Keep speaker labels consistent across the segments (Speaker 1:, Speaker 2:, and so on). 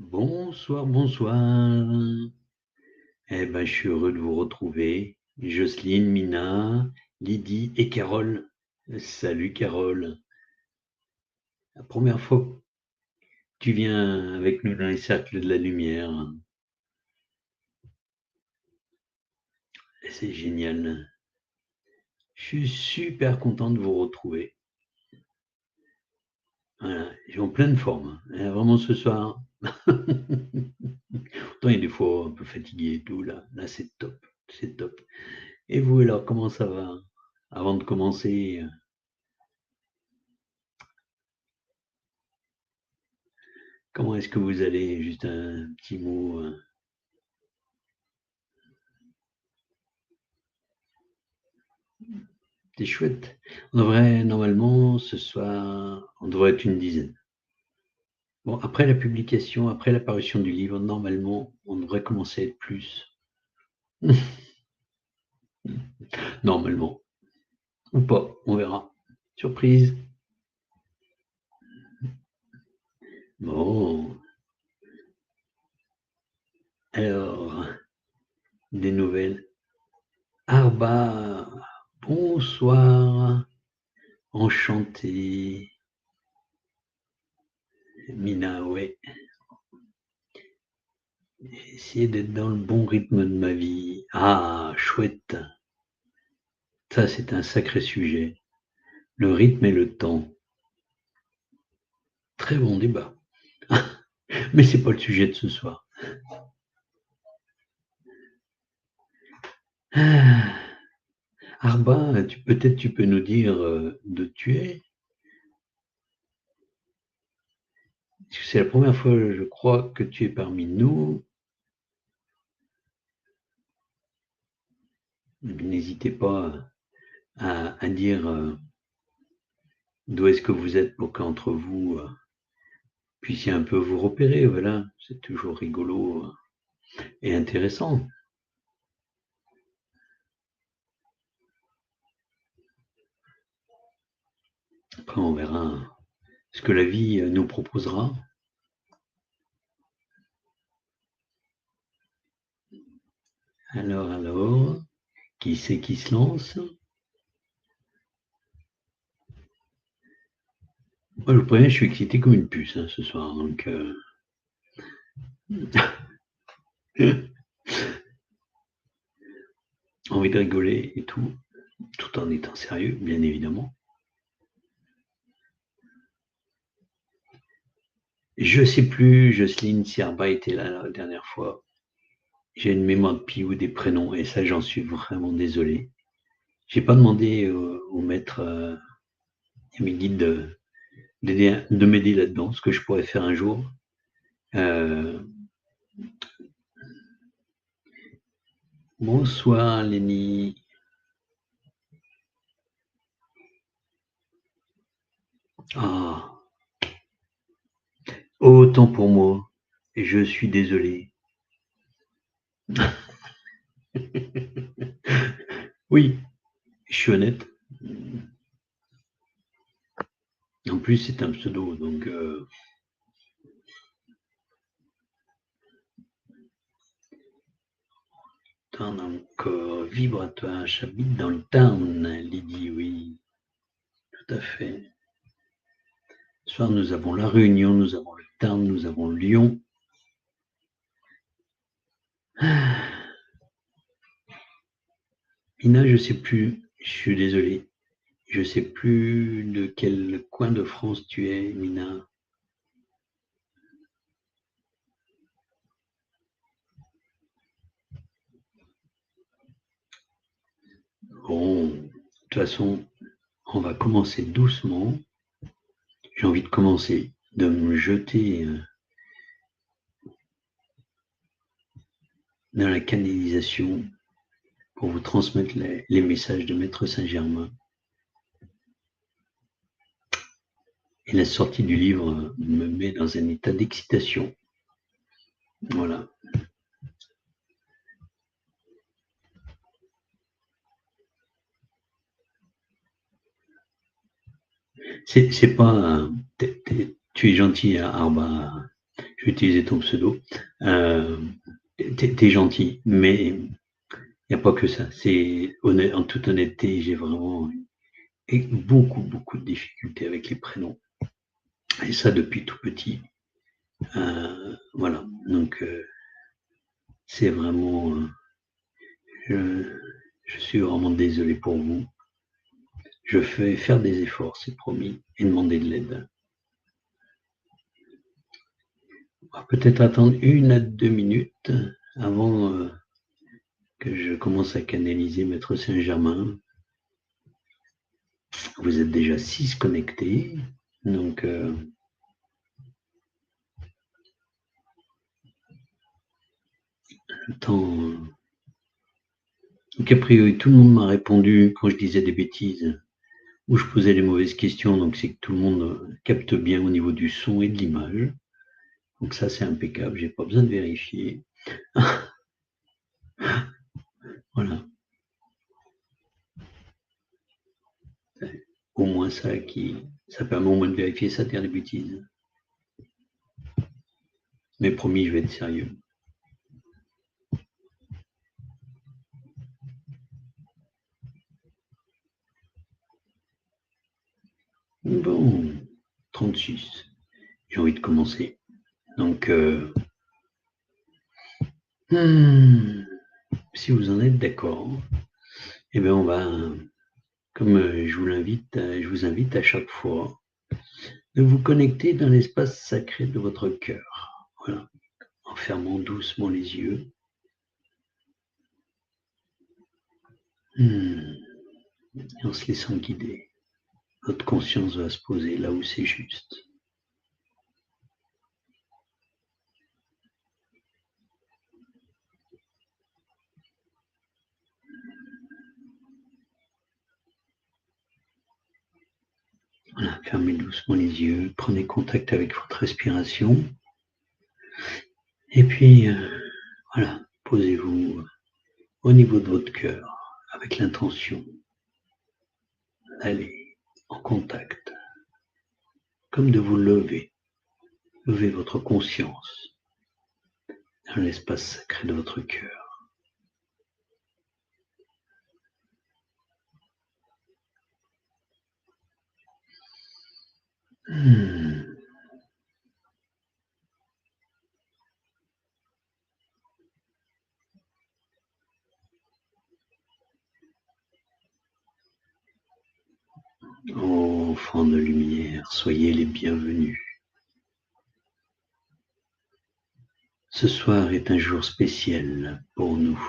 Speaker 1: Bonsoir, bonsoir. Je suis heureux de vous retrouver. Jocelyne, Mina, Lydie et Carole. Salut Carole. La première fois que tu viens avec nous dans les cercles de la lumière. C'est génial. Je suis super content de vous retrouver. Voilà, je suis en pleine forme. Vraiment ce soir. Pourtant, il y a des fois un peu fatigué et tout. Là c'est top. C'est top. Et vous alors, comment ça va? Avant de commencer, comment est-ce que vous allez? Juste un petit mot. C'est chouette. On devrait, normalement, ce soir, on devrait être une dizaine. Bon, après la publication, après l'apparition du livre, normalement, on devrait commencer à être plus. Normalement. Ou pas, on verra. Surprise. Bon. Alors, des nouvelles. Arba, bonsoir. Enchanté. Mina, ouais. J'ai essayé d'être dans le bon rythme de ma vie. Ah, chouette. Ça, c'est un sacré sujet. Le rythme et le temps. Très bon débat. Mais c'est pas le sujet de ce soir. Ah, Arba, peut-être tu peux nous dire d'où tu es. Parce que c'est la première fois, je crois, que tu es parmi nous. N'hésitez pas à dire d'où est-ce que vous êtes pour qu'entre vous puissiez un peu vous repérer. Voilà, c'est toujours rigolo et intéressant. Après, on verra ce que la vie nous proposera. Alors, qui c'est qui se lance? Moi, je vous préviens, je suis excité comme une puce ce soir. Donc, envie de rigoler et tout en étant sérieux, bien évidemment. Je sais plus, Jocelyne, si Arba était là la dernière fois. J'ai une mémoire de piou des prénoms et ça, j'en suis vraiment désolé. J'ai pas demandé au maître et mes guides de m'aider là-dedans, ce que je pourrais faire un jour. Bonsoir, Lenny. Ah, autant pour moi. Et je suis désolé. Oui, je suis honnête. En plus, c'est un pseudo, donc Tarn encore, vibratoire, j'habite dans le Tarn, Lydie, oui, tout à fait. Ce soir, nous avons La Réunion, nous avons le Tarn, nous avons Lyon. Ina, je sais plus, je suis désolé, je sais plus de quel coin de France tu es, Mina. Bon, de toute façon, on va commencer doucement. J'ai envie de commencer, de me jeter dans la canalisation pour vous transmettre les messages de Maître Saint-Germain. Et la sortie du livre me met dans un état d'excitation. Voilà. C'est pas. Tu es gentil, Arba. je vais utiliser ton pseudo. T'es gentil, mais il n'y a pas que ça. C'est en toute honnêteté, j'ai vraiment beaucoup de difficultés avec les prénoms. Et ça depuis tout petit. Voilà. Donc c'est vraiment. Je suis vraiment désolé pour vous. Je vais faire des efforts, c'est promis, et demander de l'aide. On va peut-être attendre 1 à 2 minutes avant que je commence à canaliser Maître Saint-Germain. Vous êtes déjà 6 connectés, donc le temps. Donc a priori, tout le monde m'a répondu quand je disais des bêtises ou je posais des mauvaises questions, donc c'est que tout le monde capte bien au niveau du son et de l'image. Donc ça, c'est impeccable, j'ai pas besoin de vérifier. Voilà. Au moins ça permet au moins de vérifier ça, dire des bêtises. Mais promis, je vais être sérieux. Bon, 36. J'ai envie de commencer. Donc, si vous en êtes d'accord, eh bien on va, comme je vous invite à chaque fois de vous connecter dans l'espace sacré de votre cœur. Voilà, en fermant doucement les yeux. Et en se laissant guider. Votre conscience va se poser là où c'est juste. Voilà, fermez doucement les yeux, prenez contact avec votre respiration. Et puis, voilà, posez-vous au niveau de votre cœur avec l'intention d'aller en contact, comme de vous lever. Levez votre conscience dans l'espace sacré de votre cœur. Enfants de lumière, soyez les bienvenus. Ce soir est un jour spécial pour nous,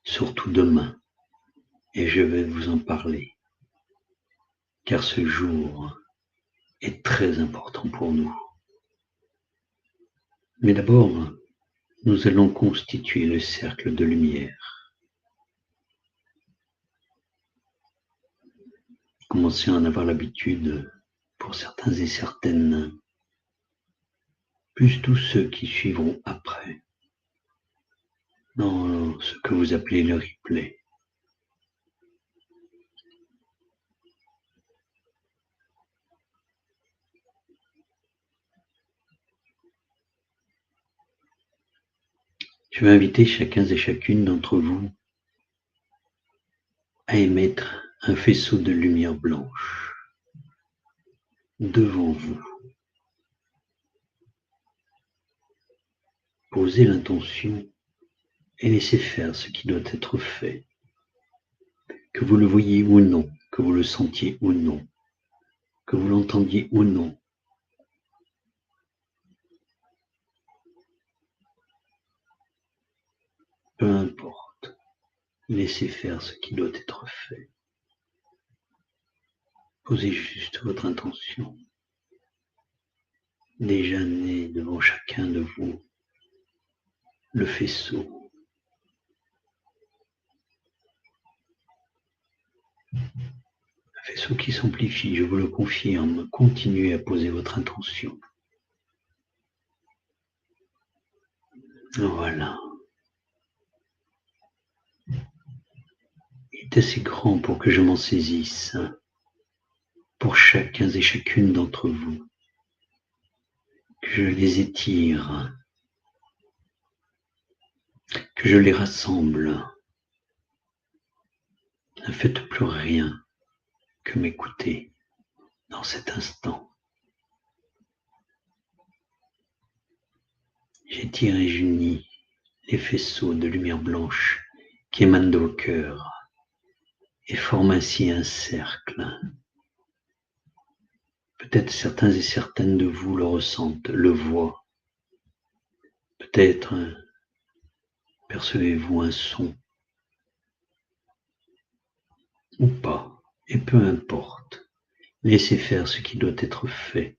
Speaker 1: surtout demain, et je vais vous en parler, car ce jour est très important pour nous. Mais d'abord, nous allons constituer le cercle de lumière. Commencez à en avoir l'habitude pour certains et certaines, plus tous ceux qui suivront après, dans ce que vous appelez le replay. Je vais inviter chacun et chacune d'entre vous à émettre un faisceau de lumière blanche devant vous. Posez l'intention et laissez faire ce qui doit être fait. Que vous le voyiez ou non, que vous le sentiez ou non, que vous l'entendiez ou non. Peu importe, laissez faire ce qui doit être fait. Posez juste votre intention. Déjà né devant chacun de vous, le faisceau. Un faisceau qui s'amplifie, je vous le confirme. Continuez à poser votre intention. Voilà. Il est assez grand pour que je m'en saisisse, pour chacun et chacune d'entre vous. que je les étire, que je les rassemble. Ne faites plus rien que m'écouter dans cet instant. J'étire et j'unis les faisceaux de lumière blanche qui émanent de vos cœurs et forment ainsi un cercle. Peut-être certains et certaines de vous le ressentent, le voient. Peut-être percevez-vous un son ou pas, et peu importe. Laissez faire ce qui doit être fait.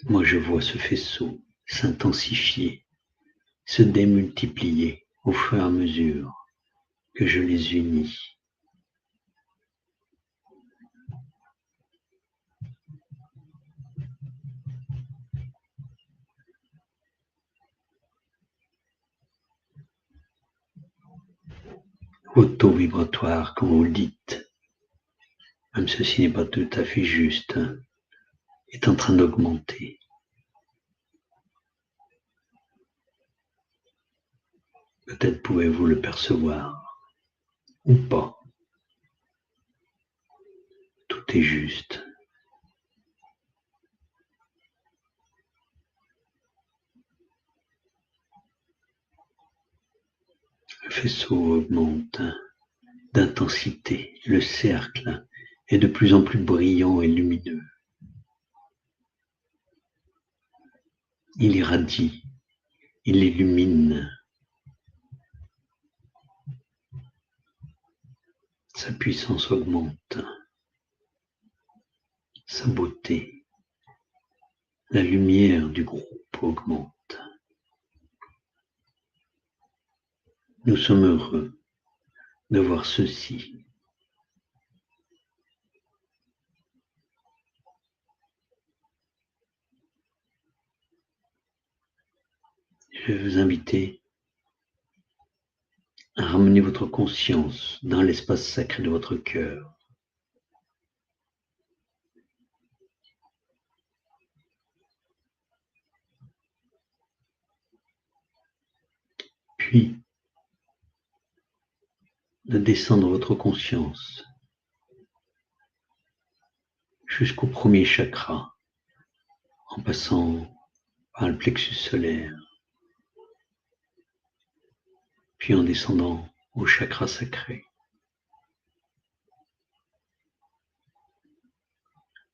Speaker 1: Moi, je vois ce faisceau s'intensifier, se démultiplier au fur et à mesure que je les unis. Votre taux vibratoire, comme vous le dites, même ceci n'est pas tout à fait juste, est en train d'augmenter. Peut-être pouvez-vous le percevoir, ou pas. Tout est juste. Le faisceau augmente d'intensité. Le cercle est de plus en plus brillant et lumineux. Il irradie, il illumine. Sa puissance augmente, sa beauté. La lumière du groupe augmente. Nous sommes heureux de voir ceci. Je vais vous inviter à ramener votre conscience dans l'espace sacré de votre cœur. Puis, de descendre votre conscience jusqu'au premier chakra, en passant par le plexus solaire, puis en descendant au chakra sacré,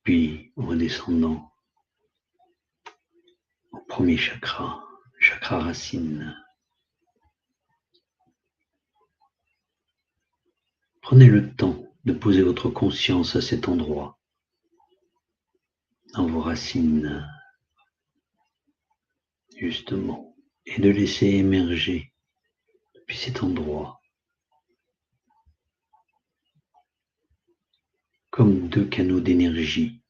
Speaker 1: puis en redescendant au premier chakra, chakra racine. Prenez le temps de poser votre conscience à cet endroit, dans vos racines, justement, et de laisser émerger depuis cet endroit, comme deux canaux d'énergie,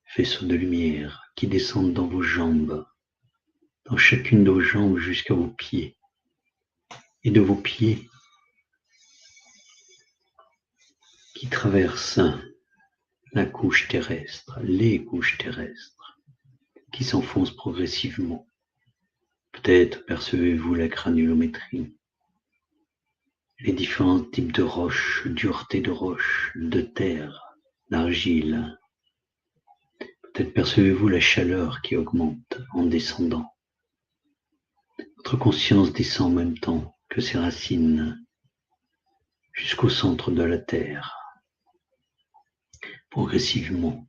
Speaker 1: faisceaux de lumière qui descendent dans vos jambes, dans chacune de vos jambes jusqu'à vos pieds, et de vos pieds qui traversent la couche terrestre, les couches terrestres, qui s'enfoncent progressivement. Peut-être percevez-vous la granulométrie, les différents types de roches, dureté de roches, de terre, d'argile. Peut-être percevez-vous la chaleur qui augmente en descendant. Votre conscience descend en même temps que ses racines jusqu'au centre de la terre. Progressivement,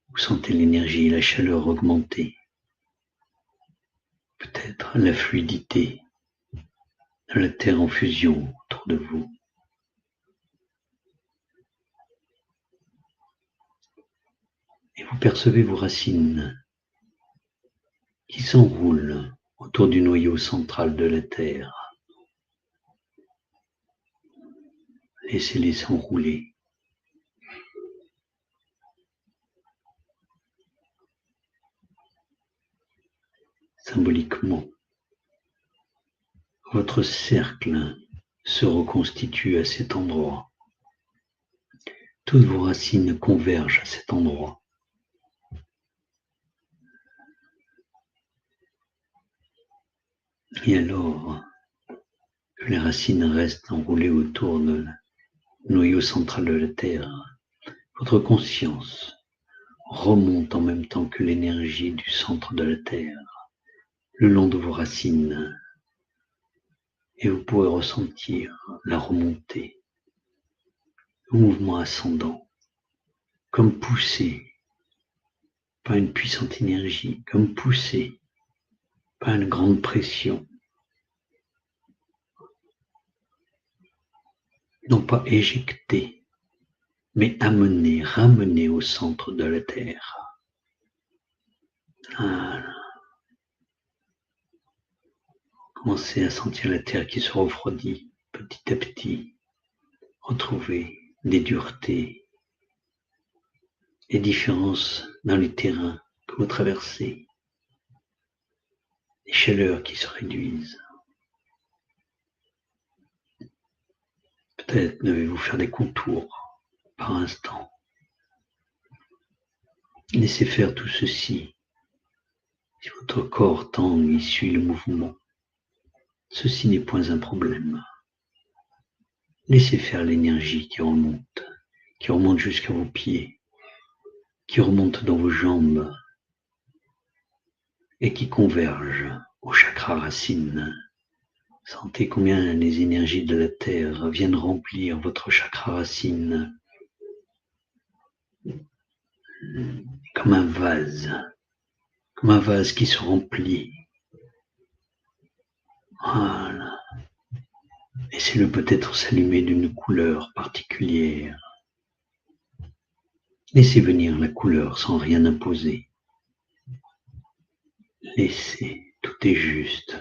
Speaker 1: vous sentez l'énergie et la chaleur augmenter. Peut-être la fluidité de la terre en fusion autour de vous. Et vous percevez vos racines qui s'enroulent autour du noyau central de la terre. Laissez-les s'enrouler. Symboliquement, votre cercle se reconstitue à cet endroit. Toutes vos racines convergent à cet endroit. Et alors que les racines restent enroulées autour de noyau central de la Terre, votre conscience remonte en même temps que l'énergie du centre de la Terre, le long de vos racines, et vous pourrez ressentir la remontée, le mouvement ascendant, comme poussé par une puissante énergie, comme poussé par une grande pression, non pas éjecté, mais amené, ramené au centre de la Terre. Voilà. Commencez à sentir la Terre qui se refroidit petit à petit. Retrouvez des duretés, des différences dans les terrains que vous traversez, des chaleurs qui se réduisent. Peut-être devez-vous faire des contours par instant. Laissez faire tout ceci. Si votre corps tangue et suit le mouvement, ceci n'est point un problème. Laissez faire l'énergie qui remonte jusqu'à vos pieds, qui remonte dans vos jambes et qui converge au chakra racine. Sentez combien les énergies de la Terre viennent remplir votre chakra racine comme un vase qui se remplit. Voilà. Laissez-le peut-être s'allumer d'une couleur particulière. Laissez venir la couleur sans rien imposer. Laissez, tout est juste.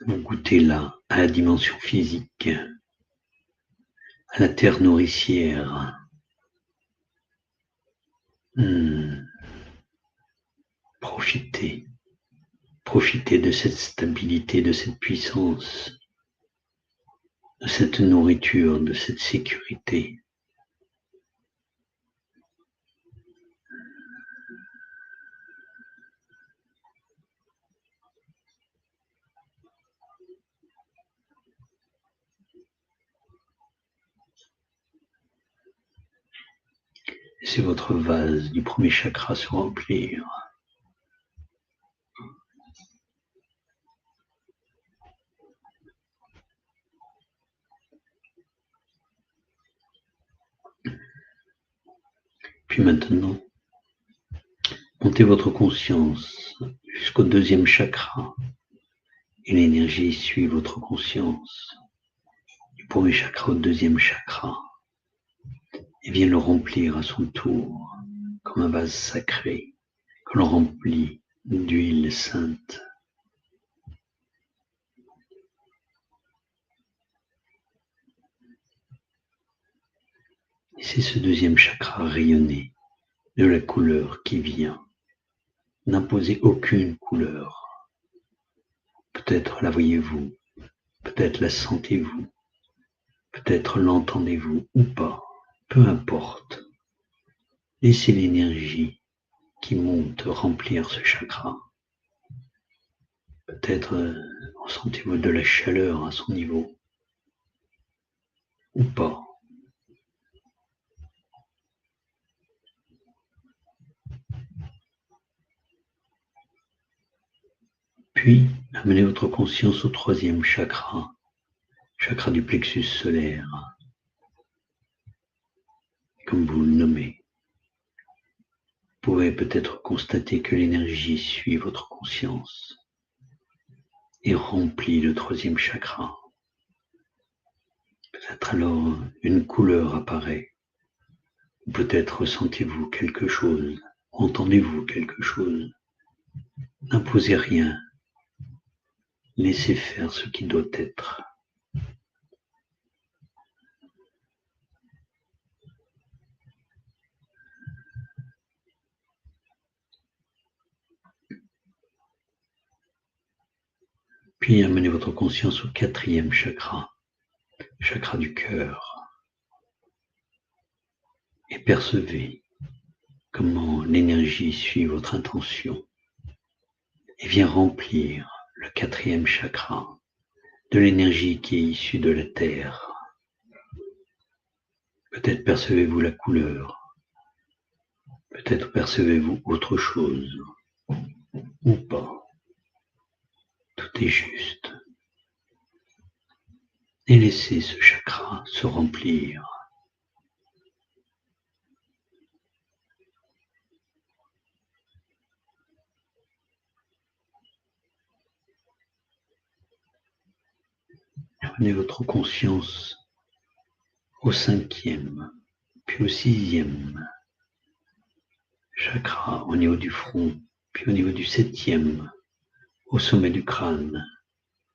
Speaker 1: Vous goûtez là à la dimension physique, à la terre nourricière. Profitez de cette stabilité, de cette puissance, de cette nourriture, de cette sécurité. Laissez votre vase du premier chakra se remplir. Puis maintenant, montez votre conscience jusqu'au deuxième chakra et l'énergie suit votre conscience du premier chakra au deuxième chakra et vient le remplir à son tour comme un vase sacré que l'on remplit d'huile sainte. Laissez ce deuxième chakra rayonner de la couleur qui vient. N'imposez aucune couleur. Peut-être la voyez-vous, peut-être la sentez-vous, peut-être l'entendez-vous ou pas, peu importe. Laissez l'énergie qui monte remplir ce chakra. Peut-être ressentez-vous de la chaleur à son niveau, ou pas. Puis, amenez votre conscience au troisième chakra, chakra du plexus solaire, comme vous le nommez. Vous pouvez peut-être constater que l'énergie suit votre conscience et remplit le troisième chakra. Peut-être alors une couleur apparaît, ou peut-être ressentez-vous quelque chose, entendez-vous quelque chose. N'imposez rien, laissez faire ce qui doit être. Puis amenez votre conscience au quatrième chakra, chakra du cœur, et percevez comment l'énergie suit votre intention et vient remplir le 4e chakra de l'énergie qui est issue de la terre. Peut-être percevez-vous la couleur, peut-être percevez-vous autre chose, ou pas. Tout est juste. Et laissez ce chakra se remplir. Prenez votre conscience au 5e, puis au 6e chakra au niveau du front, puis au niveau du 7e, au sommet du crâne,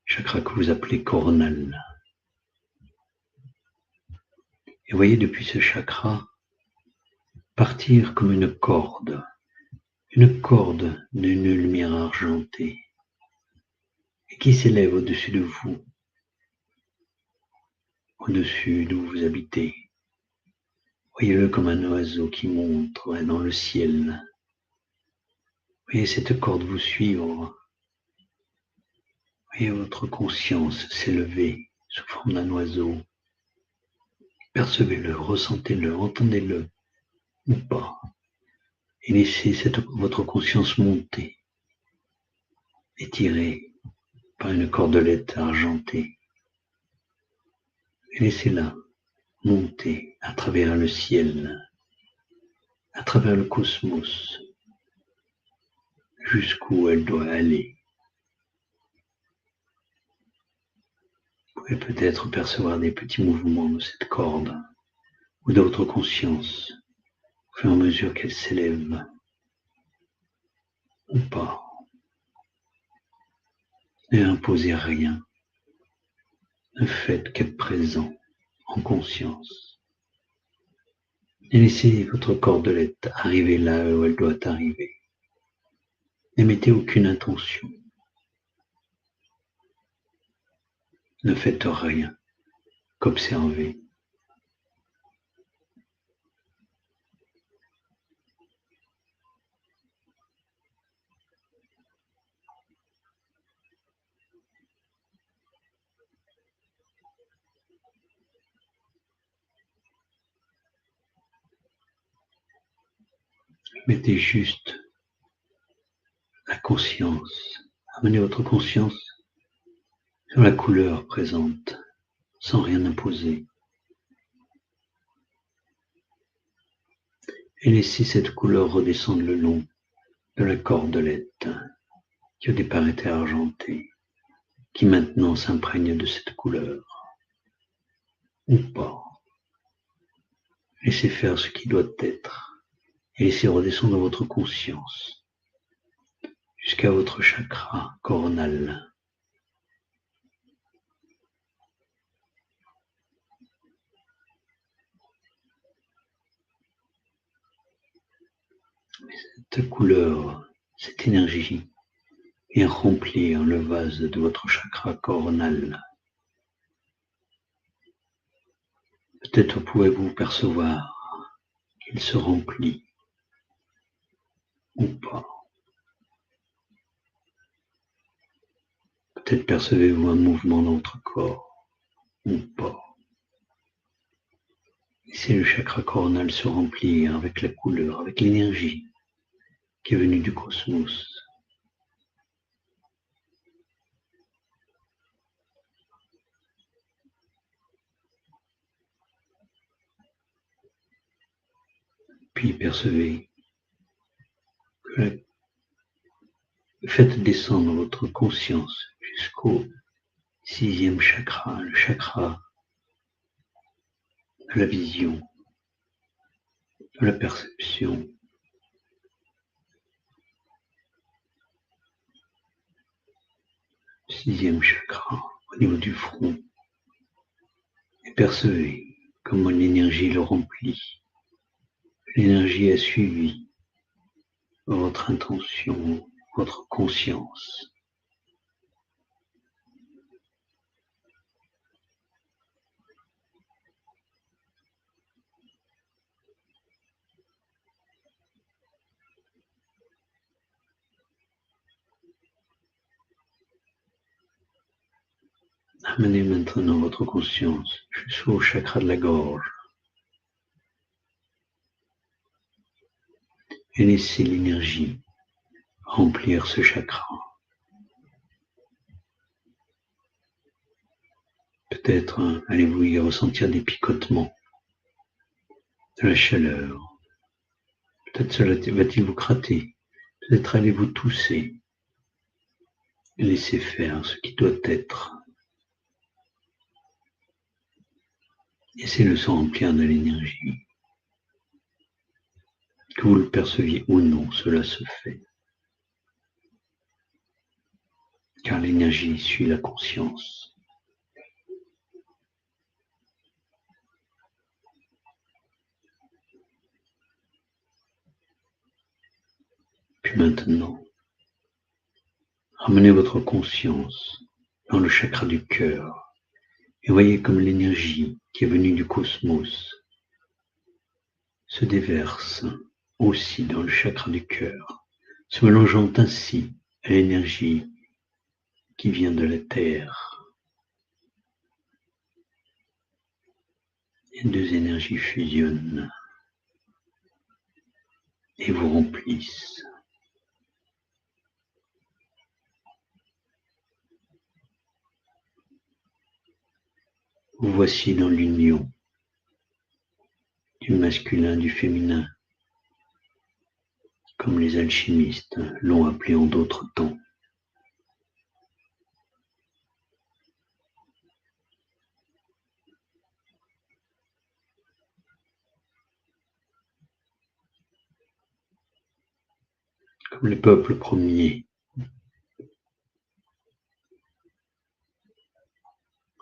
Speaker 1: chakra que vous appelez coronal. Et voyez depuis ce chakra partir comme une corde d'une lumière argentée, et qui s'élève au-dessus de vous, au-dessus d'où vous habitez. Voyez-le comme un oiseau qui monte dans le ciel. Voyez cette corde vous suivre. Voyez votre conscience s'élever sous forme d'un oiseau. Percevez-le, ressentez-le, entendez-le, ou pas. Et laissez votre conscience monter, étirée par une cordelette argentée. Et laissez-la monter à travers le ciel, à travers le cosmos, jusqu'où elle doit aller. Vous pouvez peut-être percevoir des petits mouvements de cette corde ou de votre conscience au fur et à mesure qu'elle s'élève, ou pas. Ne imposez rien. Ne faites qu'être présent en conscience. Et laissez votre cordelette arriver là où elle doit arriver. N'émettez aucune intention. Ne faites rien qu'observer. Mettez juste la conscience. Amenez votre conscience sur la couleur présente, sans rien imposer. Et laissez cette couleur redescendre le long de la cordelette, qui au départ était argentée, qui maintenant s'imprègne de cette couleur, ou pas. Laissez faire ce qui doit être, et laissez redescendre votre conscience jusqu'à votre chakra coronal. Cette couleur, cette énergie vient remplir le vase de votre chakra coronal. Peut-être pouvez-vous percevoir qu'il se remplit, ou pas. Peut-être percevez-vous un mouvement dans votre corps, ou pas. Laissez le chakra coronal se remplir avec la couleur, avec l'énergie qui est venue du cosmos. Puis percevez que faites descendre votre conscience jusqu'au 6e chakra, le chakra de la vision, de la perception. Sixième chakra, au niveau du front. Et percevez comment l'énergie le remplit. L'énergie a suivi votre intention, votre conscience. Amenez maintenant votre conscience jusqu'au chakra de la gorge et laissez l'énergie remplir ce chakra. Peut-être allez-vous y ressentir des picotements, de la chaleur. Peut-être cela va-t-il vous gratter. Peut-être allez-vous tousser. Laissez faire ce qui doit être. Laissez-le se remplir de l'énergie. Que vous le perceviez ou non, cela se fait. Car l'énergie suit la conscience. Puis maintenant, ramenez votre conscience dans le chakra du cœur et voyez comme l'énergie qui est venue du cosmos se déverse aussi dans le chakra du cœur, se mélangeant ainsi à l'énergie qui vient de la terre. Les deux énergies fusionnent et vous remplissent. Vous voici dans l'union du masculin, du féminin, comme les alchimistes l'ont appelé en d'autres temps. Comme les peuples premiers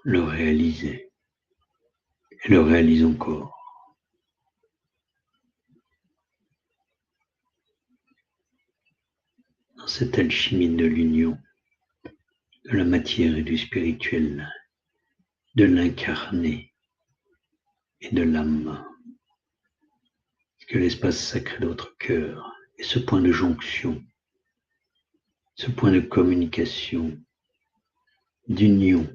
Speaker 1: le réalisaient et le réalisent encore. Dans cette alchimie de l'union, de la matière et du spirituel, de l'incarné et de l'âme, que l'espace sacré de votre cœur est ce point de jonction, ce point de communication, d'union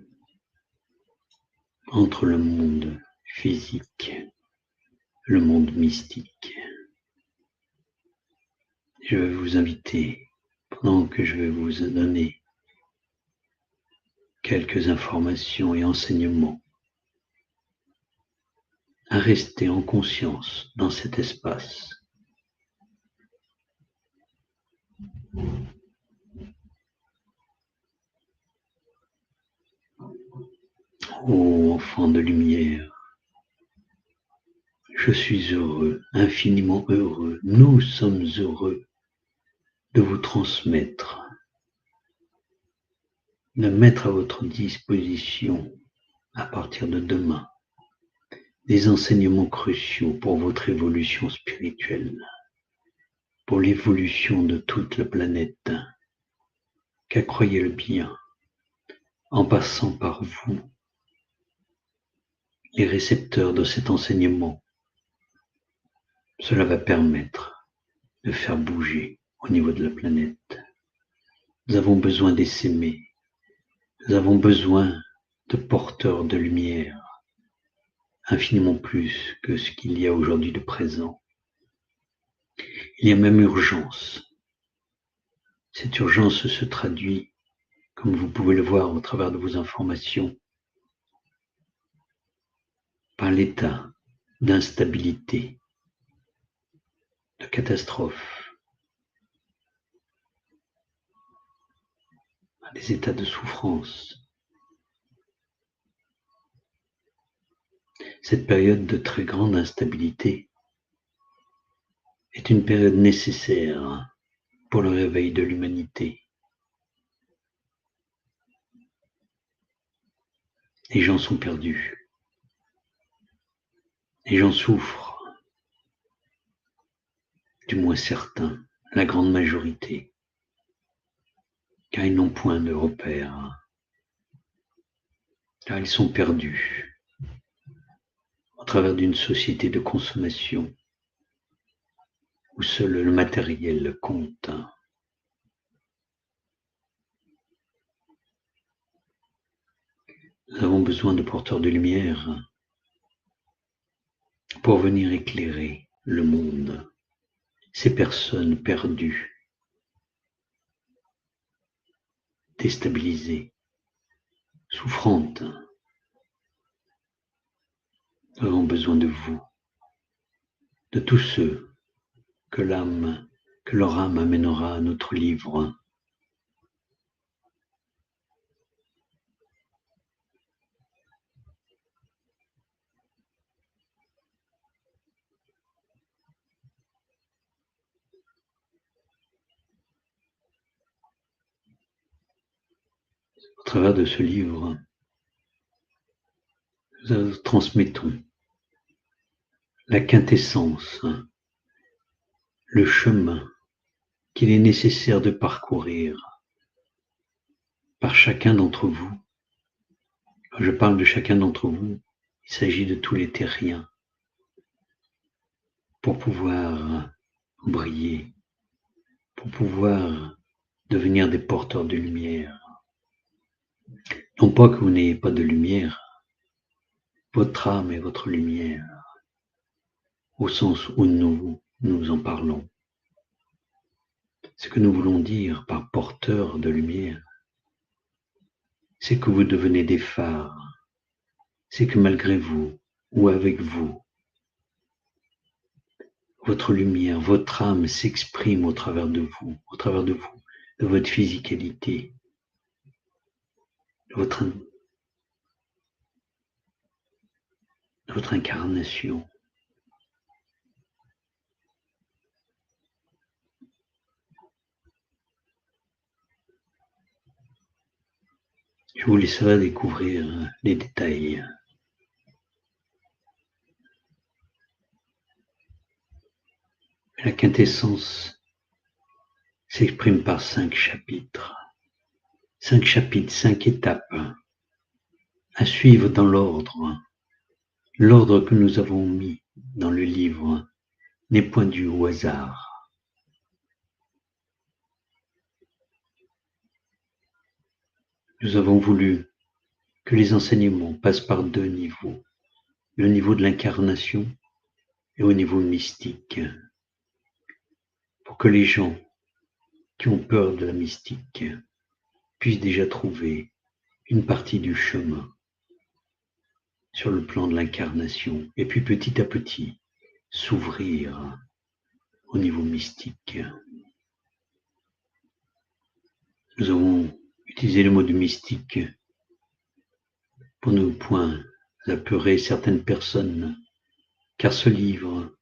Speaker 1: entre le monde physique et le monde mystique. Je vais vous inviter, pendant que je vais vous donner quelques informations et enseignements, à rester en conscience dans cet espace. Ô enfant de lumière, je suis heureux, infiniment heureux, nous sommes heureux de vous transmettre, de mettre à votre disposition, à partir de demain, des enseignements cruciaux pour votre évolution spirituelle, pour l'évolution de toute la planète, car croyez-le bien, en passant par vous, les récepteurs de cet enseignement, cela va permettre de faire bouger au niveau de la planète. Nous avons besoin d'essaimer, nous avons besoin de porteurs de lumière, infiniment plus que ce qu'il y a aujourd'hui de présent. Il y a même urgence. Cette urgence se traduit, comme vous pouvez le voir au travers de vos informations, par l'état d'instabilité, de catastrophe, des états de souffrance. Cette période de très grande instabilité est une période nécessaire pour le réveil de l'humanité. Les gens sont perdus. Les gens souffrent, du moins certains, la grande majorité, car ils n'ont point de repères, car ils sont perdus au travers d'une société de consommation où seul le matériel compte. Nous avons besoin de porteurs de lumière pour venir éclairer le monde, ces personnes perdues, déstabilisées, souffrantes. Nous avons besoin de vous, de tous ceux que leur âme amènera à notre livre. Au travers de ce livre, nous transmettons la quintessence, le chemin qu'il est nécessaire de parcourir par chacun d'entre vous. Quand je parle de chacun d'entre vous, il s'agit de tous les terriens pour pouvoir briller, pour pouvoir devenir des porteurs de lumière. Non pas que vous n'ayez pas de lumière, votre âme est votre lumière, au sens où nous en parlons. Ce que nous voulons dire par porteur de lumière, c'est que vous devenez des phares, c'est que malgré vous ou avec vous, votre lumière, votre âme s'exprime au travers de vous, de votre physicalité, de votre incarnation. Je vous laisserai découvrir les détails. La quintessence s'exprime par 5 chapitres. 5 chapitres, 5 étapes à suivre dans l'ordre. L'ordre que nous avons mis dans le livre n'est point dû au hasard. Nous avons voulu que les enseignements passent par 2 niveaux. Le niveau de l'incarnation et au niveau mystique. Pour que les gens qui ont peur de la mystique puissent déjà trouver une partie du chemin sur le plan de l'incarnation et puis petit à petit s'ouvrir au niveau mystique. Nous avons utilisé le mot de mystique pour ne point apeurer certaines personnes, car ce livre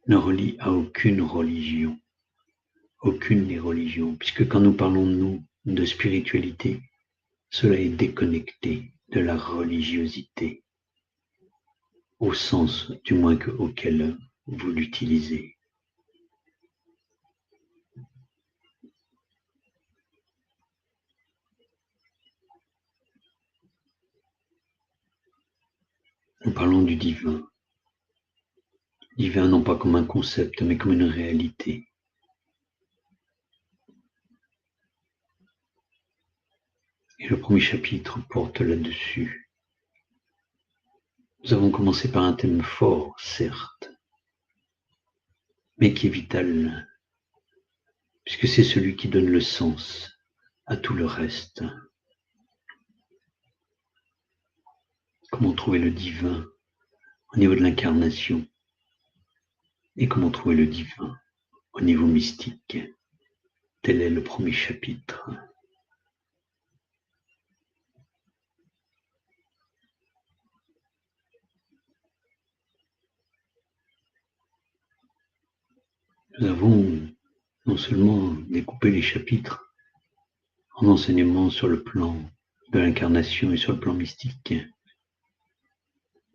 Speaker 1: ne relie à aucune religion, aucune des religions, puisque quand nous parlons nous de spiritualité, cela est déconnecté de la religiosité, au sens du moins auquel vous l'utilisez. Nous parlons du divin. Divin non pas comme un concept, mais comme une réalité. Et le premier chapitre porte là-dessus. Nous avons commencé par un thème fort, certes, mais qui est vital, puisque c'est celui qui donne le sens à tout le reste. Comment trouver le divin au niveau de l'incarnation et comment trouver le divin au niveau mystique. Tel est le premier chapitre. Nous avons non seulement découpé les chapitres en enseignements sur le plan de l'incarnation et sur le plan mystique,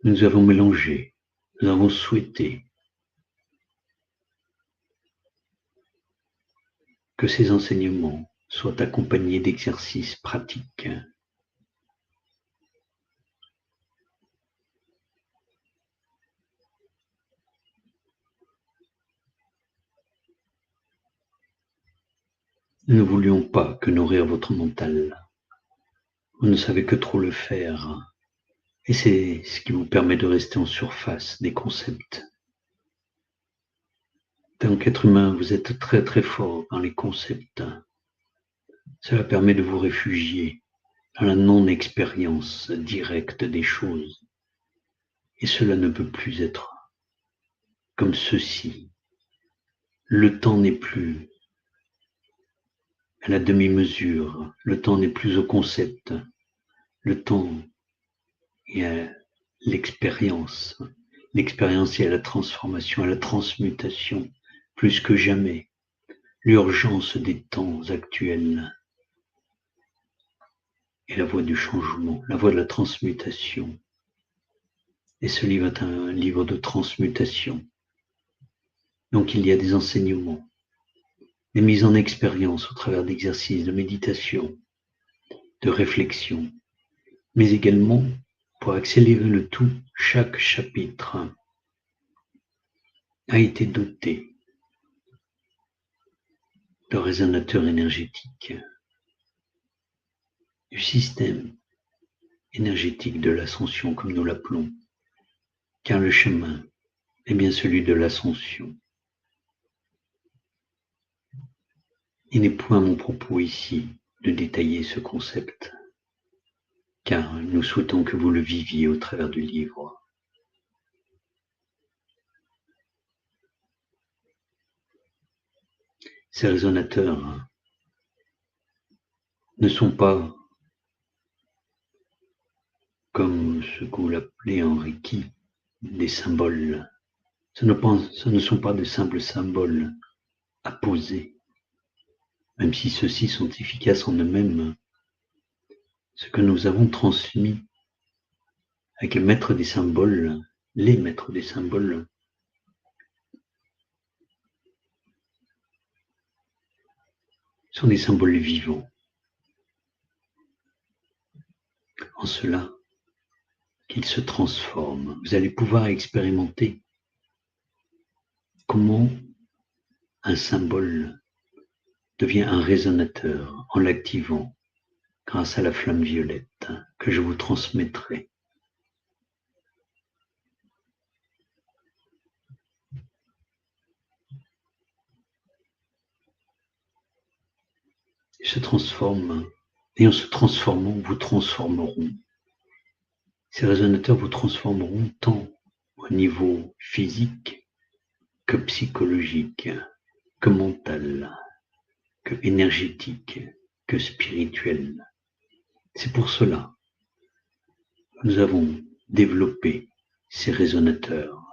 Speaker 1: nous avons mélangé, nous avons souhaité que ces enseignements soient accompagnés d'exercices pratiques. Nous ne voulions pas que nourrir votre mental. Vous ne savez que trop le faire. Et c'est ce qui vous permet de rester en surface des concepts. Tant qu'être humain, vous êtes très très fort dans les concepts. Cela permet de vous réfugier dans la non-expérience directe des choses. Et cela ne peut plus être comme ceci. Le temps n'est plus à la demi-mesure, le temps n'est plus au concept, le temps est à l'expérience. L'expérience est à la transformation, à la transmutation, plus que jamais. L'urgence des temps actuels est la voie du changement, la voie de la transmutation. Et ce livre est un livre de transmutation. Donc il y a des enseignements, des mises en expérience au travers d'exercices de méditation, de réflexion, mais également, pour accélérer le tout, chaque chapitre a été doté de résonateurs énergétiques, du système énergétique de l'ascension, comme nous l'appelons, car le chemin est bien celui de l'ascension. Il n'est point mon propos ici de détailler ce concept, car nous souhaitons que vous le viviez au travers du livre. Ces résonateurs ne sont pas comme ce que vous l'appelez en Reiki, des symboles. Ce ne sont pas de simples symboles à poser, même si ceux-ci sont efficaces en eux-mêmes. Ce que nous avons transmis avec les maîtres des symboles, sont des symboles vivants. En cela qu'ils se transforment. Vous allez pouvoir expérimenter comment un symbole devient un résonateur en l'activant grâce à la flamme violette que je vous transmettrai. Il se transforme, et en se transformant, vous transformeront. Ces résonateurs vous transformeront tant au niveau physique que psychologique, que mental, que énergétique, que spirituel. C'est pour cela que nous avons développé ces résonateurs.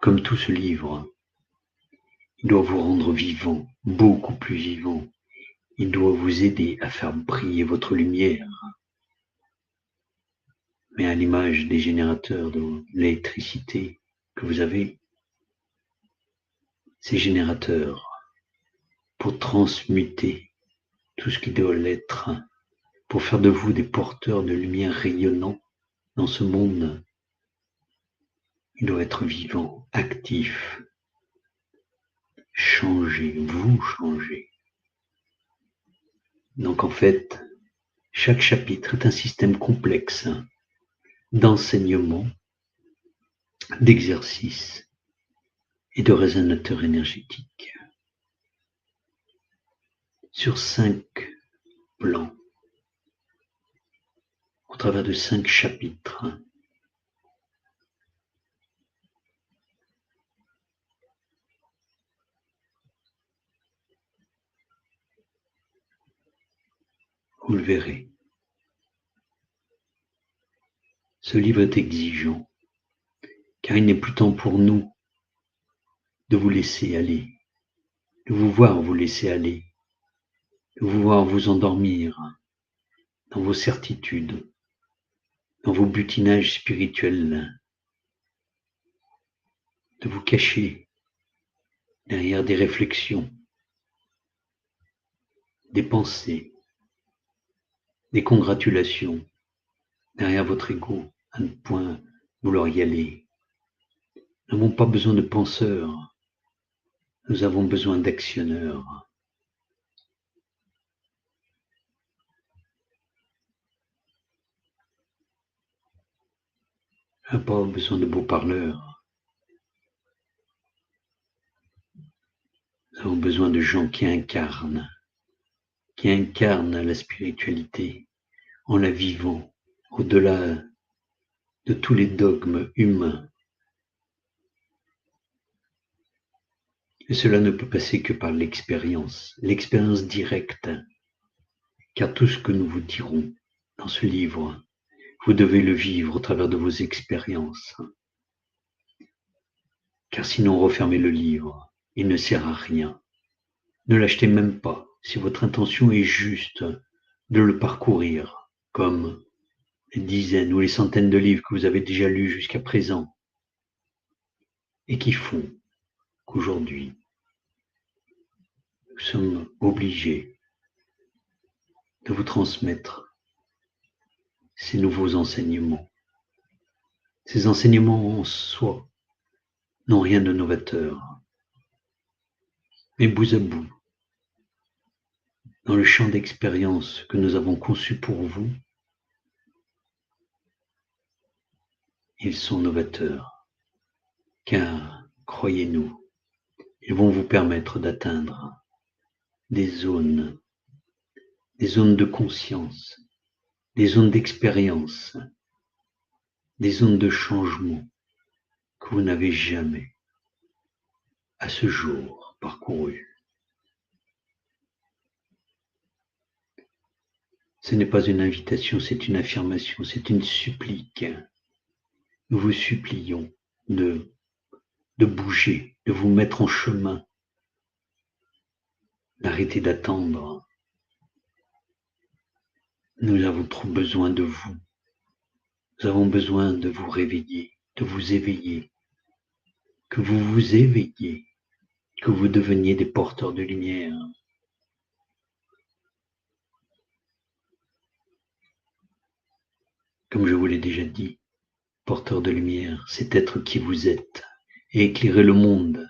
Speaker 1: Comme tout ce livre, il doit vous rendre vivant, beaucoup plus vivant. Il doit vous aider à faire briller votre lumière. Mais à l'image des générateurs de l'électricité que vous avez, ces générateurs, pour transmuter tout ce qui doit l'être, pour faire de vous des porteurs de lumière rayonnants dans ce monde, il doit être vivant, actif, changer, vous changer. Donc en fait, chaque chapitre est un système complexe d'enseignement, d'exercice et de résonateurs énergétiques sur 5 plans, au travers de 5 chapitres. Vous le verrez. Ce livre est exigeant, car il n'est plus temps pour nous de vous laisser aller, de vous voir vous laisser aller, de vous voir vous endormir dans vos certitudes, dans vos butinages spirituels, de vous cacher derrière des réflexions, des pensées, des congratulations, derrière votre ego, à ne point vouloir y aller. Nous n'avons pas besoin de penseurs, nous avons besoin d'actionneurs. On n'a pas besoin de beaux parleurs. Nous avons besoin de gens qui incarnent la spiritualité en la vivant au-delà de tous les dogmes humains. Et cela ne peut passer que par l'expérience directe, car tout ce que nous vous dirons dans ce livre, vous devez le vivre au travers de vos expériences. Car sinon, refermez le livre, il ne sert à rien. Ne l'achetez même pas si votre intention est juste de le parcourir, comme les dizaines ou les centaines de livres que vous avez déjà lus jusqu'à présent, et qui font qu'aujourd'hui, nous sommes obligés de vous transmettre ces nouveaux enseignements. Ces enseignements en soi n'ont rien de novateur, mais bout à bout, dans le champ d'expérience que nous avons conçu pour vous, ils sont novateurs, car, croyez-nous, ils vont vous permettre d'atteindre des zones de conscience, des zones d'expérience, des zones de changement que vous n'avez jamais, à ce jour, parcourues. Ce n'est pas une invitation, c'est une affirmation, c'est une supplique. Nous vous supplions de bouger, de vous mettre en chemin, d'arrêter d'attendre. Nous avons trop besoin de vous. Nous avons besoin de vous réveiller, de vous éveiller, que vous vous éveilliez, que vous deveniez des porteurs de lumière. Comme je vous l'ai déjà dit, porteur de lumière, c'est être qui vous êtes et éclairer le monde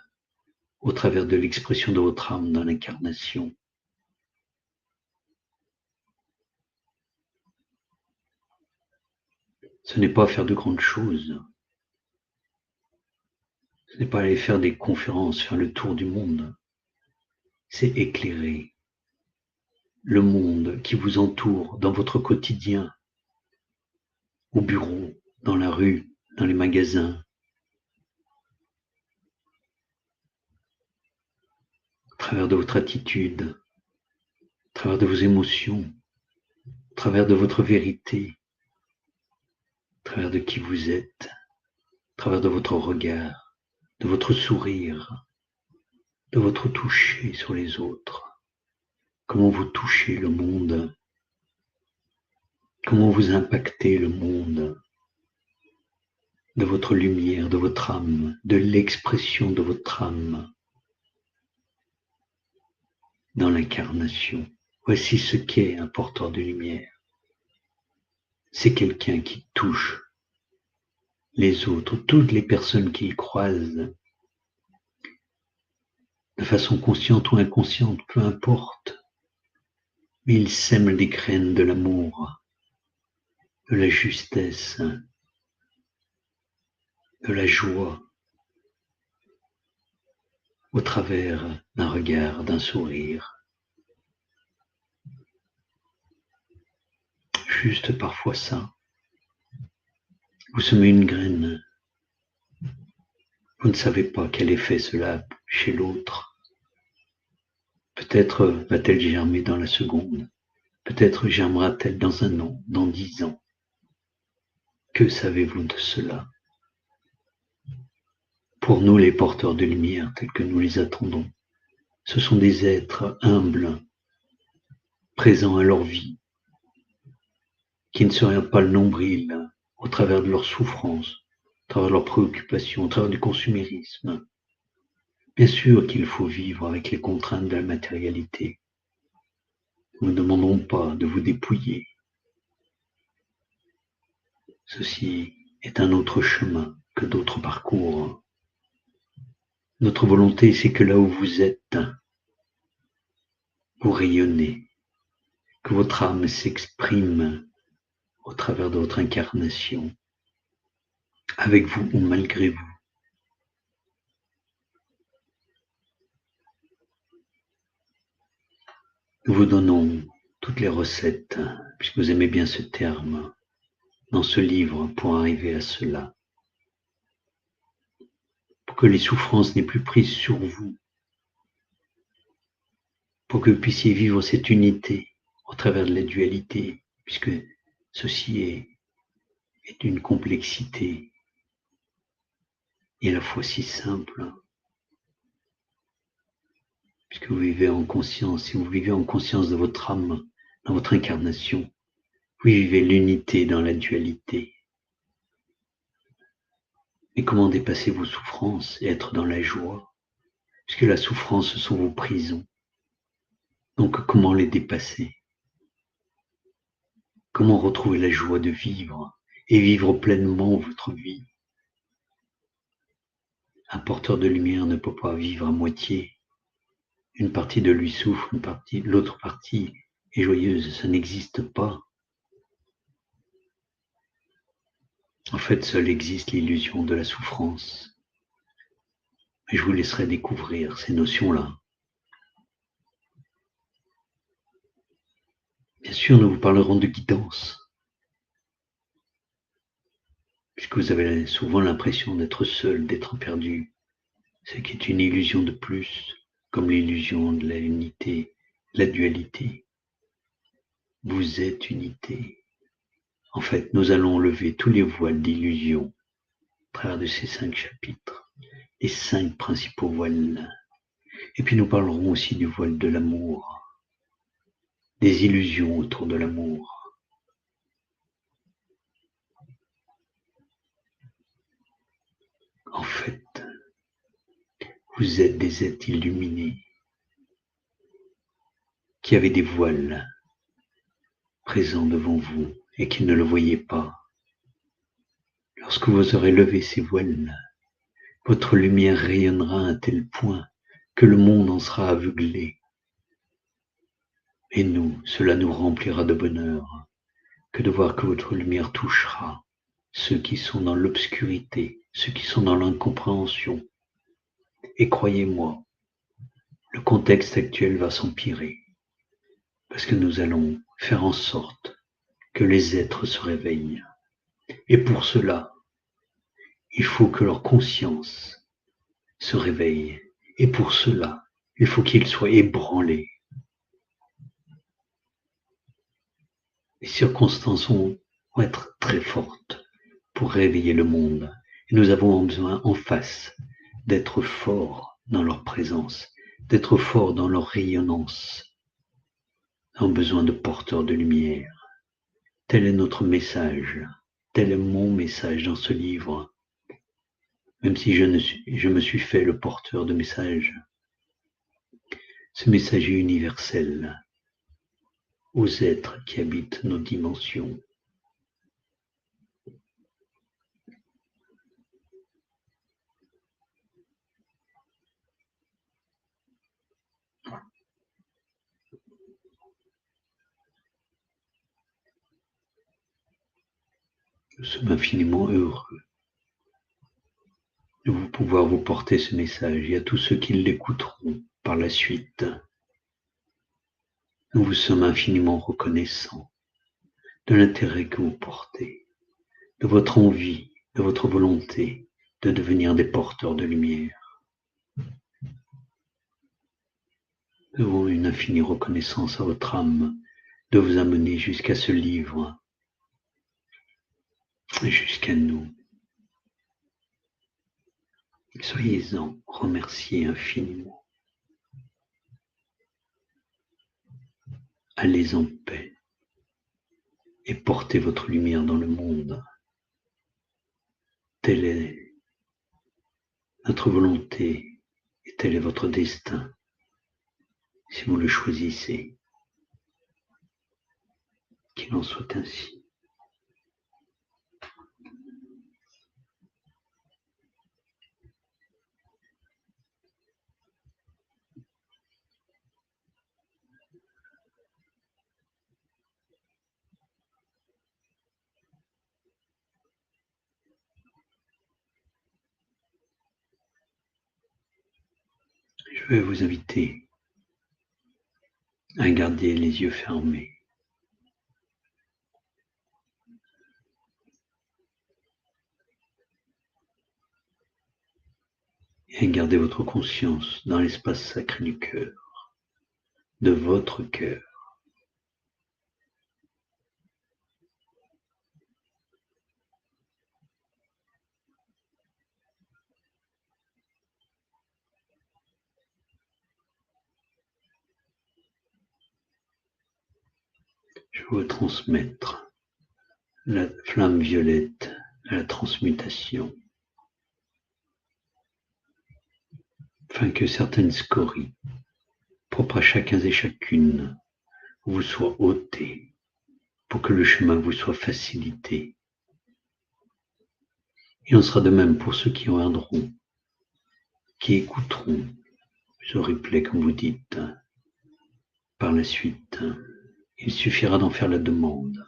Speaker 1: au travers de l'expression de votre âme dans l'incarnation. Ce n'est pas faire de grandes choses. Ce n'est pas aller faire des conférences, faire le tour du monde. C'est éclairer le monde qui vous entoure dans votre quotidien, au bureau, dans la rue, dans les magasins, à travers de votre attitude, à travers de vos émotions, à travers de votre vérité, à travers de qui vous êtes, à travers de votre regard, de votre sourire, de votre toucher sur les autres. Comment vous touchez le monde, comment vous impactez le monde, de votre lumière, de votre âme, de l'expression de votre âme dans l'incarnation. Voici ce qu'est un porteur de lumière. C'est quelqu'un qui touche les autres, toutes les personnes qu'il croise, de façon consciente ou inconsciente, peu importe. Mais il sème les graines de l'amour, de la justesse, de la joie, au travers d'un regard, d'un sourire. Juste parfois ça. Vous semez une graine. Vous ne savez pas quel effet cela a chez l'autre. Peut-être va-t-elle germer dans la seconde. Peut-être germera-t-elle dans 1 an, dans 10 ans. Que savez-vous de cela? Pour nous, les porteurs de lumière, tels que nous les attendons, ce sont des êtres humbles, présents à leur vie, qui ne se regardent pas le nombril au travers de leurs souffrances, au travers de leurs préoccupations, au travers du consumérisme. Bien sûr qu'il faut vivre avec les contraintes de la matérialité. Nous ne demanderons pas de vous dépouiller. Ceci est un autre chemin que d'autres parcours. Notre volonté, c'est que là où vous êtes, vous rayonnez, que votre âme s'exprime au travers de votre incarnation, avec vous ou malgré vous. Nous vous donnons toutes les recettes, puisque vous aimez bien ce terme, dans ce livre pour arriver à cela. Pour que les souffrances n'aient plus prise sur vous. Pour que vous puissiez vivre cette unité au travers de la dualité, puisque ceci est une complexité et à la fois si simple, puisque vous vivez en conscience, si vous vivez en conscience de votre âme, dans votre incarnation, vous vivez l'unité dans la dualité. Et comment dépasser vos souffrances et être dans la joie, puisque la souffrance, ce sont vos prisons. Donc comment les dépasser? Comment retrouver la joie de vivre et vivre pleinement votre vie? Un porteur de lumière ne peut pas vivre à moitié. Une partie de lui souffre, l'autre partie est joyeuse. Ça n'existe pas. En fait, seule existe l'illusion de la souffrance. Et je vous laisserai découvrir ces notions-là. Bien sûr, nous vous parlerons de guidance, puisque vous avez souvent l'impression d'être seul, d'être perdu, ce qui est une illusion de plus, comme l'illusion de la unité, la dualité. Vous êtes unité. En fait, nous allons lever tous les voiles d'illusion à travers de ces 5 chapitres, les 5 principaux voiles. Et puis nous parlerons aussi du voile de l'amour, des illusions autour de l'amour. En fait, vous êtes des êtres illuminés qui avaient des voiles présents devant vous et qui ne le voyaient pas. Lorsque vous aurez levé ces voiles, votre lumière rayonnera à un tel point que le monde en sera aveuglé. Et nous, cela nous remplira de bonheur que de voir que votre lumière touchera ceux qui sont dans l'obscurité, ceux qui sont dans l'incompréhension. Et croyez-moi, le contexte actuel va s'empirer, parce que nous allons faire en sorte que les êtres se réveillent. Et pour cela, il faut que leur conscience se réveille. Et pour cela, il faut qu'ils soient ébranlés. Les circonstances vont être très fortes pour réveiller le monde. Et nous avons besoin en face d'être forts dans leur présence, d'être forts dans leur rayonnance. Nous avons besoin de porteurs de lumière. Tel est notre message, tel est mon message dans ce livre. Même si je me suis fait le porteur de message, ce message est universel aux êtres qui habitent nos dimensions. Nous sommes infiniment heureux de pouvoir vous porter ce message et à tous ceux qui l'écouteront par la suite. Nous vous sommes infiniment reconnaissants de l'intérêt que vous portez, de votre envie, de votre volonté de devenir des porteurs de lumière. Nous avons une infinie reconnaissance à votre âme de vous amener jusqu'à ce livre et jusqu'à nous. Soyez-en remerciés infiniment. Allez en paix et portez votre lumière dans le monde. Telle est notre volonté et tel est votre destin, si vous le choisissez. Qu'il en soit ainsi. Je vais vous inviter à garder les yeux fermés. Et gardez votre conscience dans l'espace sacré du cœur, de votre cœur. Je vais vous transmettre la flamme violette de la transmutation, afin que certaines scories, propres à chacun et chacune, vous soient ôtées, pour que le chemin vous soit facilité. Et on sera de même pour ceux qui regarderont, qui écouteront ce replay, comme vous dites, par la suite. Il suffira d'en faire la demande,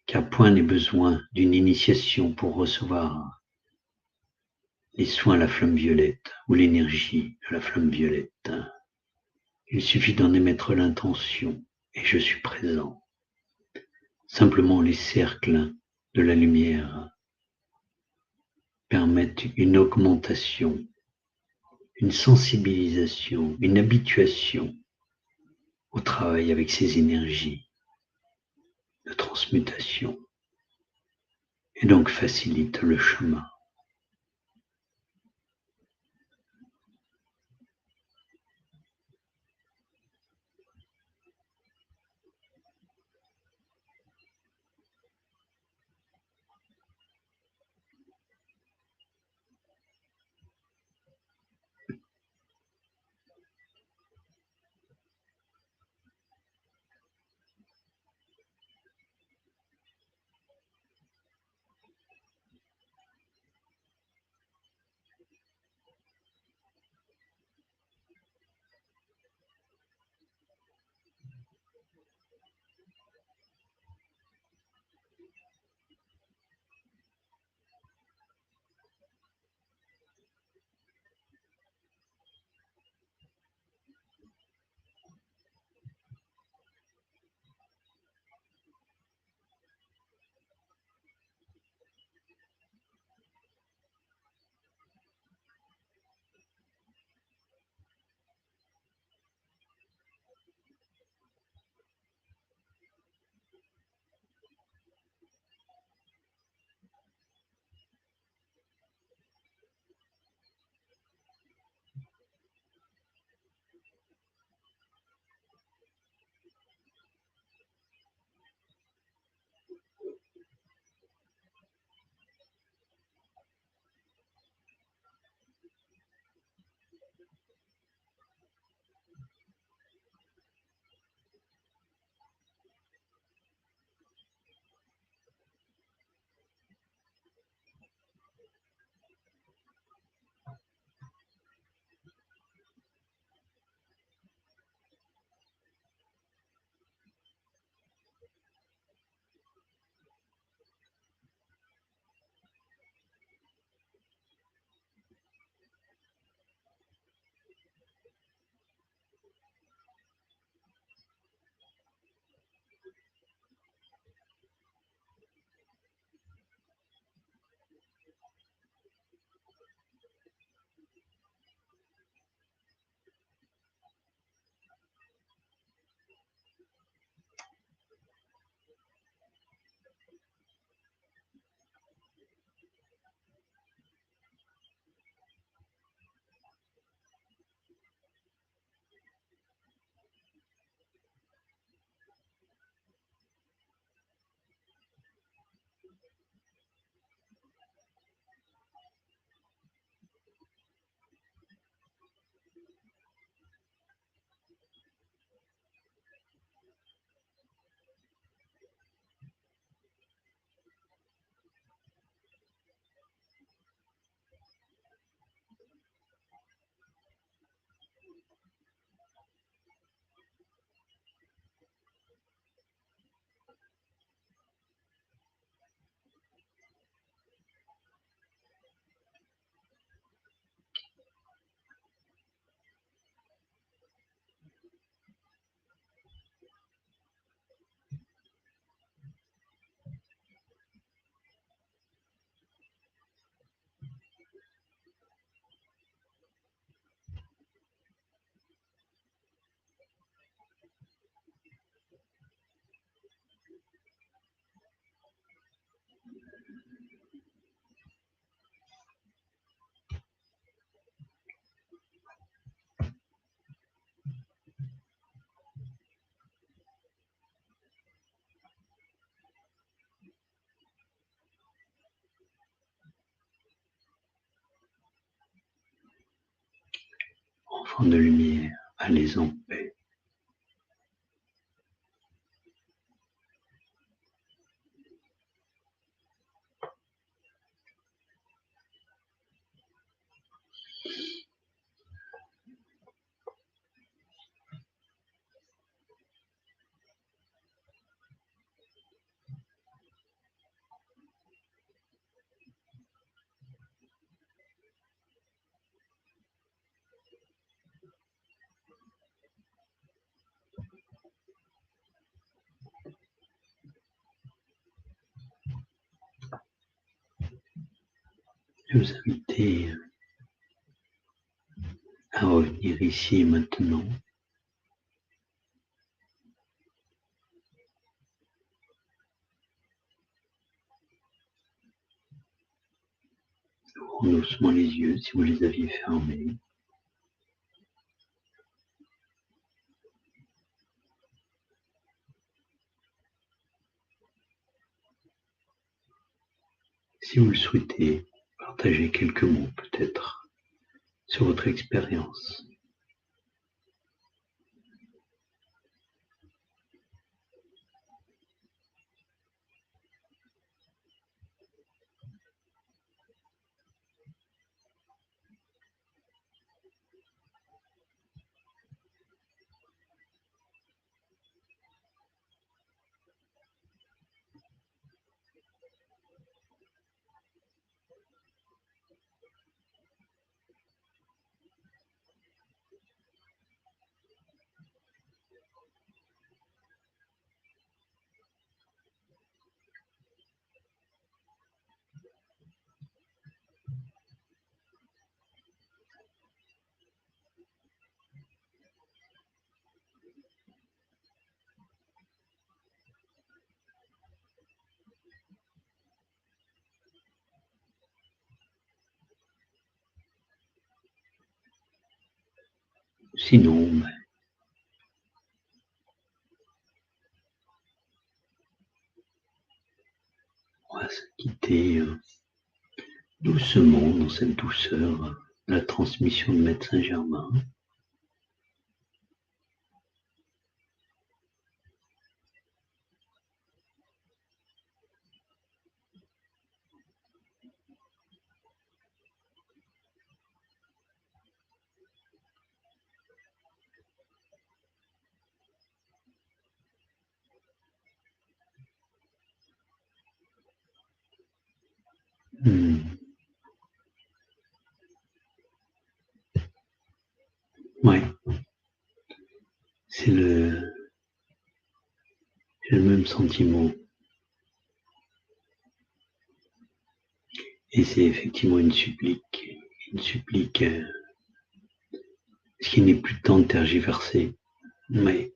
Speaker 1: car point n'est besoin d'une initiation pour recevoir les soins à la flamme violette ou l'énergie de la flamme violette. Il suffit d'en émettre l'intention et je suis présent. Simplement les cercles de la lumière permettent une augmentation, une sensibilisation, une habituation au travail avec ces énergies de transmutation et donc facilite le chemin. enfants de lumière, allez en paix. Je vous invite à revenir ici et maintenant. Ouvrons doucement les yeux si vous les aviez fermés. Si vous le souhaitez, partagez quelques mots peut-être sur votre expérience. Sinon, on va se quitter doucement dans cette douceur de la transmission de Maître Saint-Germain. Ouais, j'ai le même sentiment. Et c'est effectivement une supplique, ce qui n'est plus de temps de tergiverser, mais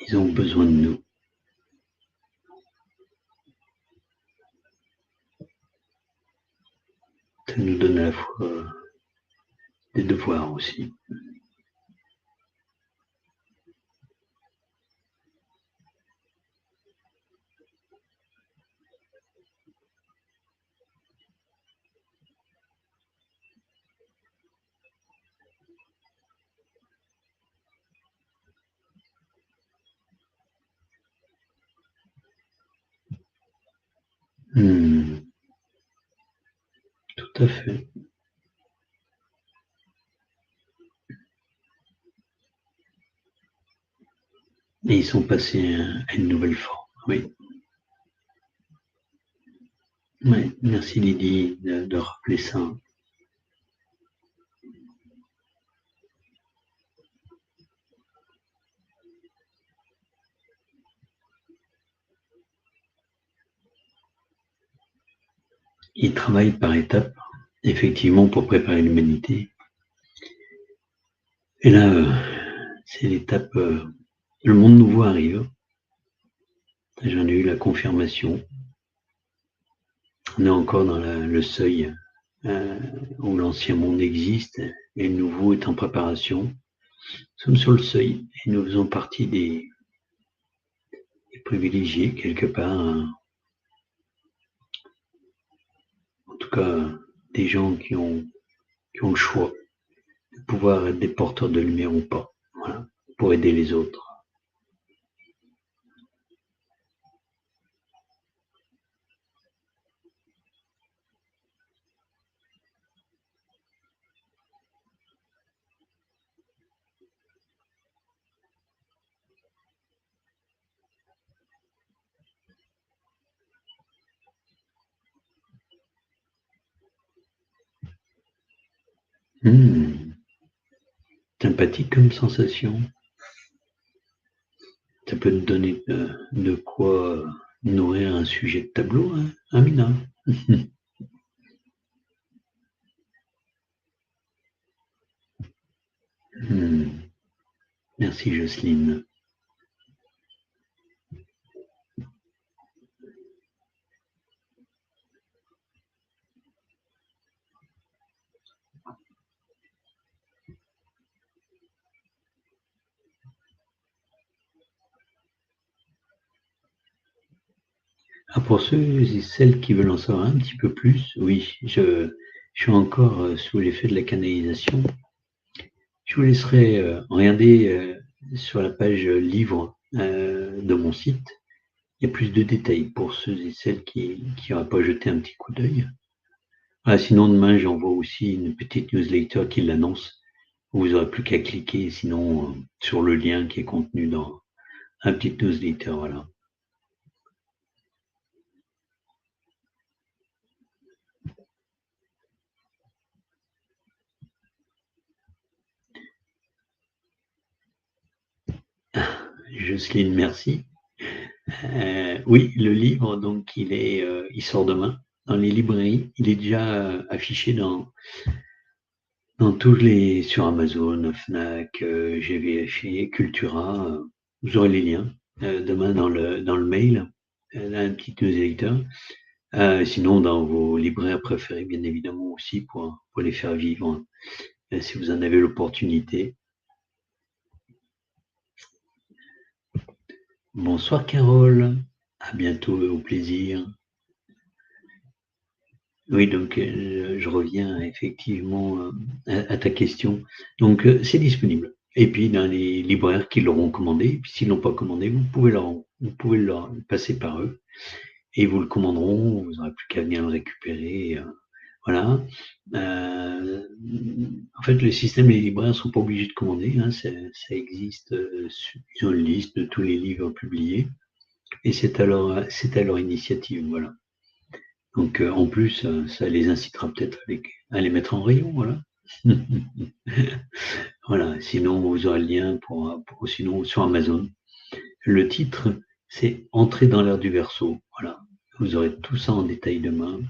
Speaker 1: ils ont besoin de nous. Ça nous donne à la fois des devoirs aussi. Tout à fait. Et ils sont passés à une nouvelle forme, oui. Ouais, merci Lydie de rappeler ça. Ils travaillent par étapes, effectivement, pour préparer l'humanité. Et là, c'est l'étape, le monde nouveau arrive. J'en ai eu la confirmation. On est encore dans le seuil où l'ancien monde existe et le nouveau est en préparation. Nous sommes sur le seuil et nous faisons partie des privilégiés quelque part. tout cas des gens qui ont le choix de pouvoir être des porteurs de lumière ou pas, voilà, pour aider les autres. Sympathique comme sensation. Ça peut te donner de quoi nourrir un sujet de tableau, hein, Amina. Merci Jocelyne. Pour ceux et celles qui veulent en savoir un petit peu plus, oui, je suis encore sous l'effet de la canalisation. Je vous laisserai regarder sur la page livre de mon site. Il y a plus de détails pour ceux et celles qui n'auraient pas jeté un petit coup d'œil. Sinon, demain, j'envoie aussi une petite newsletter qui l'annonce. Vous n'aurez plus qu'à cliquer, sinon, sur le lien qui est contenu dans un petit newsletter. Voilà. Jocelyne, merci. Oui, le livre, donc, il sort demain dans les librairies. Il est déjà affiché sur Amazon, Fnac, GVFI, Cultura. Vous aurez les liens demain dans le mail, un petit newsletter. Sinon, dans vos libraires préférés, bien évidemment aussi, pour les faire vivre, si vous en avez l'opportunité. Bonsoir Carole, à bientôt, au plaisir. Oui, donc je reviens effectivement à ta question. Donc c'est disponible. Et puis dans les libraires qui l'auront commandé, puis s'ils l'ont pas commandé, vous pouvez leur passer par eux et ils vous le commanderont. Vous n'aurez plus qu'à venir le récupérer. Voilà. En fait, le système, les libraires sont pas obligés de commander. Hein, ça existe. Ils ont une liste de tous les livres publiés et c'est à leur initiative. Voilà. Donc en plus, ça les incitera peut-être à les mettre en rayon, voilà. Voilà, sinon vous aurez le lien sinon sur Amazon. Le titre, c'est Entrer dans l'ère du Verseau. Voilà, vous aurez tout ça en détail demain.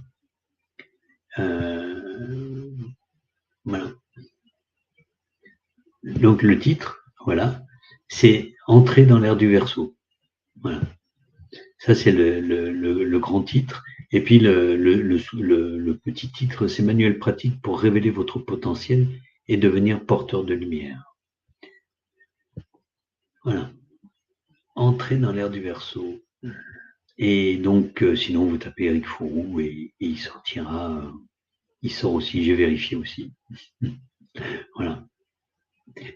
Speaker 1: Voilà. Donc le titre, voilà, c'est Entrer dans l'ère du Verseau. Voilà. Ça, c'est le grand titre. Et puis le petit titre, c'est Manuel pratique pour révéler votre potentiel et devenir porteur de lumière. Voilà. Entrer dans l'ère du Verseau. Et donc, sinon, vous tapez Eric Fourou et il sortira. Il sort aussi, j'ai vérifié aussi. Voilà.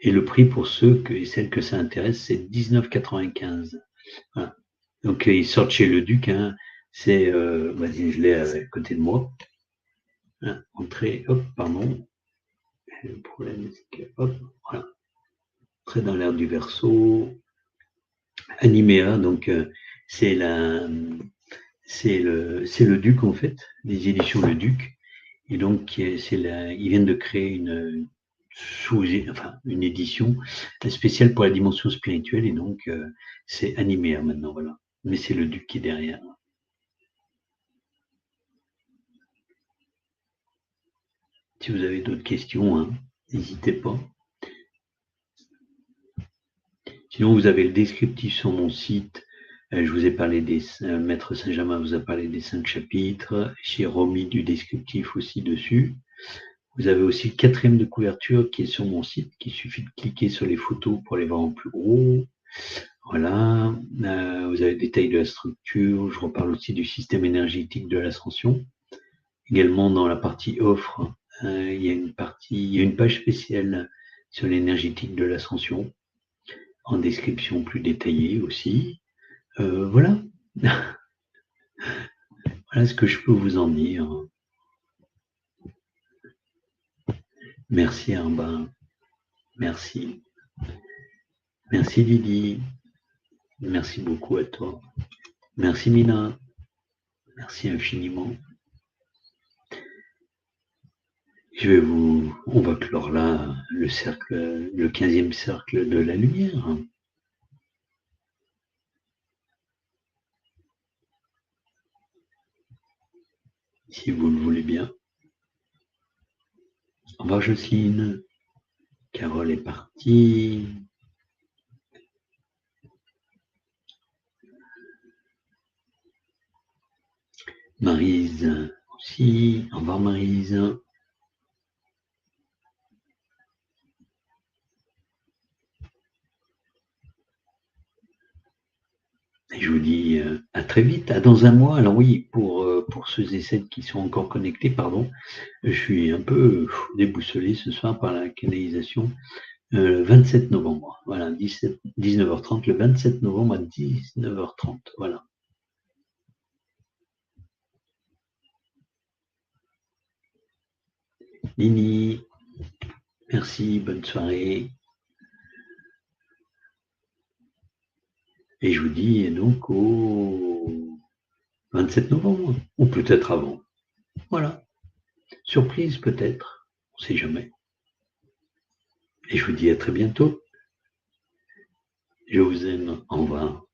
Speaker 1: Et le prix pour ceux et celles que ça intéresse, c'est 19,95. Voilà. Donc, ils sortent chez le Duc. Hein. C'est, vas-y, je l'ai à côté de moi. Hein, entrer, hop, pardon. Le problème, c'est que, hop, voilà. Entrer dans l'ère du Verseau. Animéa, donc c'est le Duc en fait, les éditions Le Duc. Et donc ils viennent de créer une édition spéciale pour la dimension spirituelle et donc c'est Animéa maintenant, voilà. Mais c'est le Duc qui est derrière. Si vous avez d'autres questions, hein, n'hésitez pas. Sinon, vous avez le descriptif sur mon site. Je vous ai parlé Maître Saint-Germain vous a parlé des 5 chapitres. J'ai remis du descriptif aussi dessus. Vous avez aussi le 4e de couverture qui est sur mon site, qu'il suffit de cliquer sur les photos pour les voir en plus gros. Voilà. Vous avez le détail de la structure. Je reparle aussi du système énergétique de l'ascension. Également dans la partie offre, il y a une page spéciale sur l'énergétique de l'ascension, en description plus détaillée aussi. Voilà. Voilà ce que je peux vous en dire. Merci Arba. Merci. Merci Lydie. Merci beaucoup à toi. Merci Mina. Merci infiniment. On va clore là le 15e cercle de la lumière. Si vous le voulez bien. Au revoir Jocelyne. Carole est partie. Maryse aussi. Au revoir Maryse. Et je vous dis à très vite, à dans un mois. Alors oui, pour ceux et celles qui sont encore connectés, pardon, je suis un peu déboussolé ce soir par la canalisation. 27 novembre, voilà, 19h30, le 27 novembre à 19h30, voilà. Nini, merci, bonne soirée. Et je vous dis donc au 27 novembre, ou peut-être avant. Voilà. Surprise peut-être, on ne sait jamais. Et je vous dis à très bientôt. Je vous aime, au revoir.